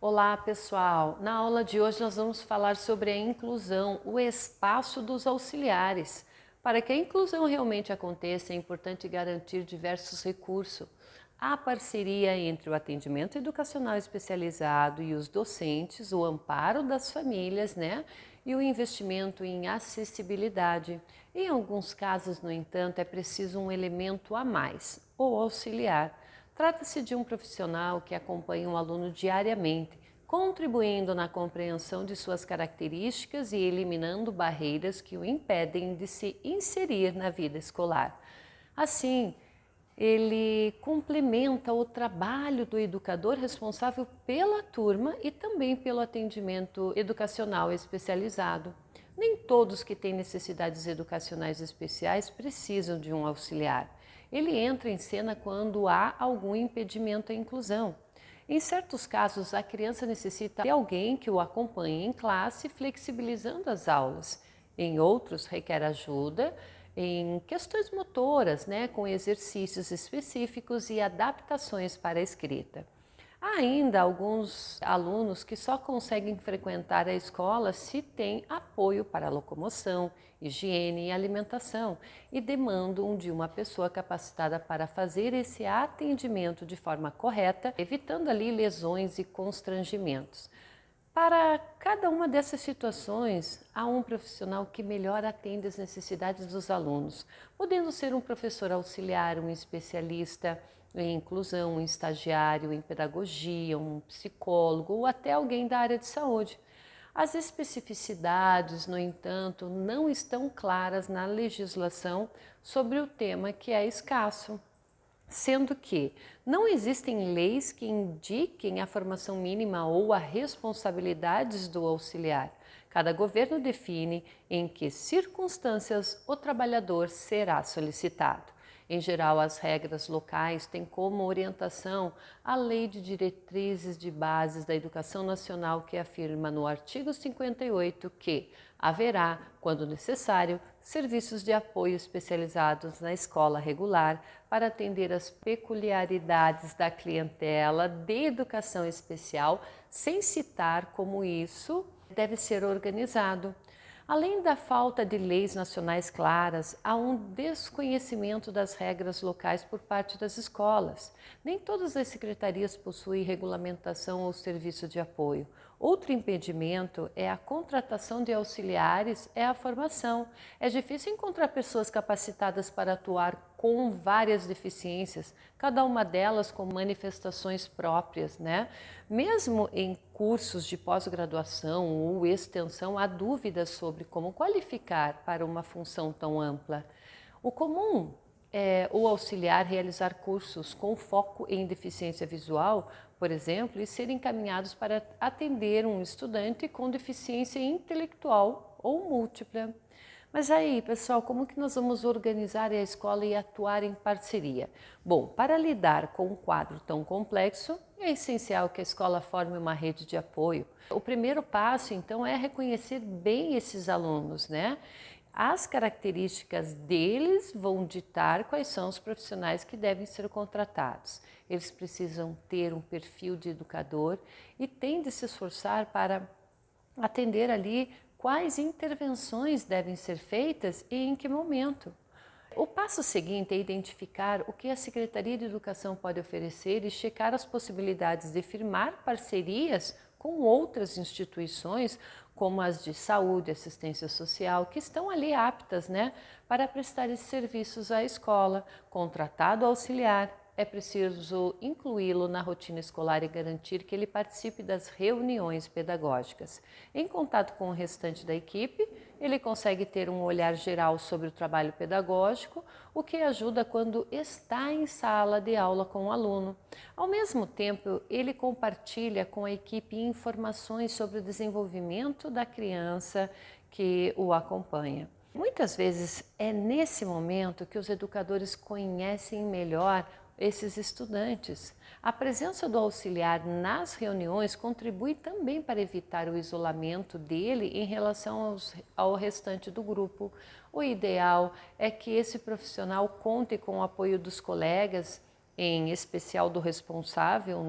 Olá, pessoal! Na aula de hoje nós vamos falar sobre a inclusão, o espaço dos auxiliares. Para que a inclusão realmente aconteça, é importante garantir diversos recursos. A parceria entre o atendimento educacional especializado e os docentes, o amparo das famílias, e o investimento em acessibilidade. Em alguns casos, no entanto, é preciso um elemento a mais, o auxiliar. Trata-se de um profissional que acompanha um aluno diariamente, contribuindo na compreensão de suas características e eliminando barreiras que o impedem de se inserir na vida escolar. Assim, ele complementa o trabalho do educador responsável pela turma e também pelo atendimento educacional especializado. Nem todos que têm necessidades educacionais especiais precisam de um auxiliar. Ele entra em cena quando há algum impedimento à inclusão. Em certos casos, a criança necessita de alguém que o acompanhe em classe, flexibilizando as aulas. Em outros, requer ajuda em questões motoras, com exercícios específicos e adaptações para a escrita. Há ainda alguns alunos que só conseguem frequentar a escola se têm apoio para locomoção, higiene e alimentação e demandam de uma pessoa capacitada para fazer esse atendimento de forma correta, evitando ali lesões e constrangimentos. Para cada uma dessas situações, há um profissional que melhor atende às necessidades dos alunos, podendo ser um professor auxiliar, um especialista em inclusão, um estagiário em pedagogia, um psicólogo ou até alguém da área de saúde. As especificidades, no entanto, não estão claras na legislação sobre o tema que é escasso. Sendo que não existem leis que indiquem a formação mínima ou as responsabilidades do auxiliar. Cada governo define em que circunstâncias o trabalhador será solicitado. Em geral, as regras locais têm como orientação a Lei de Diretrizes de Bases da Educação Nacional, que afirma no artigo 58 que haverá, quando necessário, serviços de apoio especializados na escola regular para atender às peculiaridades da clientela de educação especial, sem citar como isso deve ser organizado. Além da falta de leis nacionais claras, há um desconhecimento das regras locais por parte das escolas. Nem todas as secretarias possuem regulamentação ou serviço de apoio. Outro impedimento é a contratação de auxiliares, é a formação. É difícil encontrar pessoas capacitadas para atuar com várias deficiências, cada uma delas com manifestações próprias, Mesmo em cursos de pós-graduação ou extensão, há dúvidas sobre como qualificar para uma função tão ampla. O comum é o auxiliar realizar cursos com foco em deficiência visual, por exemplo, e serem encaminhados para atender um estudante com deficiência intelectual ou múltipla. Mas aí, pessoal, como que nós vamos organizar a escola e atuar em parceria? Bom, para lidar com um quadro tão complexo, é essencial que a escola forme uma rede de apoio. O primeiro passo, então, é reconhecer bem esses alunos, As características deles vão ditar quais são os profissionais que devem ser contratados. Eles precisam ter um perfil de educador e têm de se esforçar para atender ali quais intervenções devem ser feitas e em que momento. O passo seguinte é identificar o que a Secretaria de Educação pode oferecer e checar as possibilidades de firmar parcerias com outras instituições, como as de saúde, assistência social, que estão ali aptas, para prestar esses serviços à escola, contratado auxiliar. É preciso incluí-lo na rotina escolar e garantir que ele participe das reuniões pedagógicas. Em contato com o restante da equipe, ele consegue ter um olhar geral sobre o trabalho pedagógico, o que ajuda quando está em sala de aula com o aluno. Ao mesmo tempo, ele compartilha com a equipe informações sobre o desenvolvimento da criança que o acompanha. Muitas vezes é nesse momento que os educadores conhecem melhor esses estudantes. A presença do auxiliar nas reuniões contribui também para evitar o isolamento dele em relação ao restante do grupo. O ideal é que esse profissional conte com o apoio dos colegas, em especial do responsável,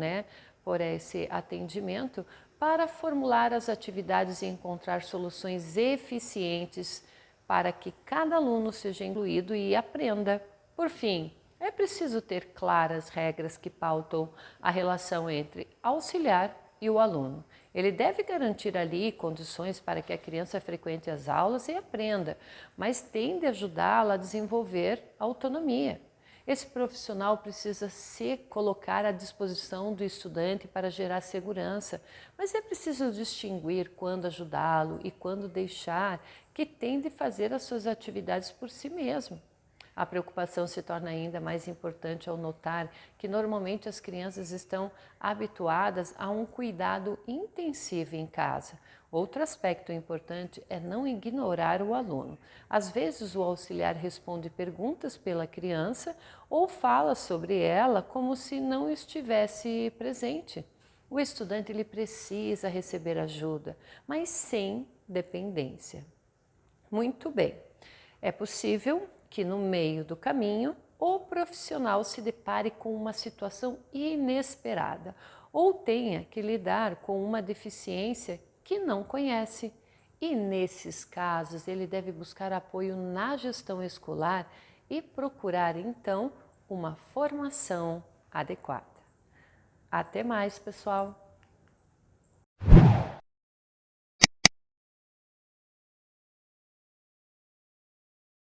por esse atendimento para formular as atividades e encontrar soluções eficientes para que cada aluno seja incluído e aprenda. Por fim, é preciso ter claras regras que pautam a relação entre auxiliar e o aluno. Ele deve garantir ali condições para que a criança frequente as aulas e aprenda, mas tem de ajudá-la a desenvolver autonomia. Esse profissional precisa se colocar à disposição do estudante para gerar segurança, mas é preciso distinguir quando ajudá-lo e quando deixar que tem de fazer as suas atividades por si mesmo. A preocupação se torna ainda mais importante ao notar que normalmente as crianças estão habituadas a um cuidado intensivo em casa. Outro aspecto importante é não ignorar o aluno. Às vezes o auxiliar responde perguntas pela criança ou fala sobre ela como se não estivesse presente. O estudante ele precisa receber ajuda, mas sem dependência. Muito bem, é possível que no meio do caminho o profissional se depare com uma situação inesperada ou tenha que lidar com uma deficiência que não conhece. E nesses casos ele deve buscar apoio na gestão escolar e procurar então uma formação adequada. Até mais, pessoal!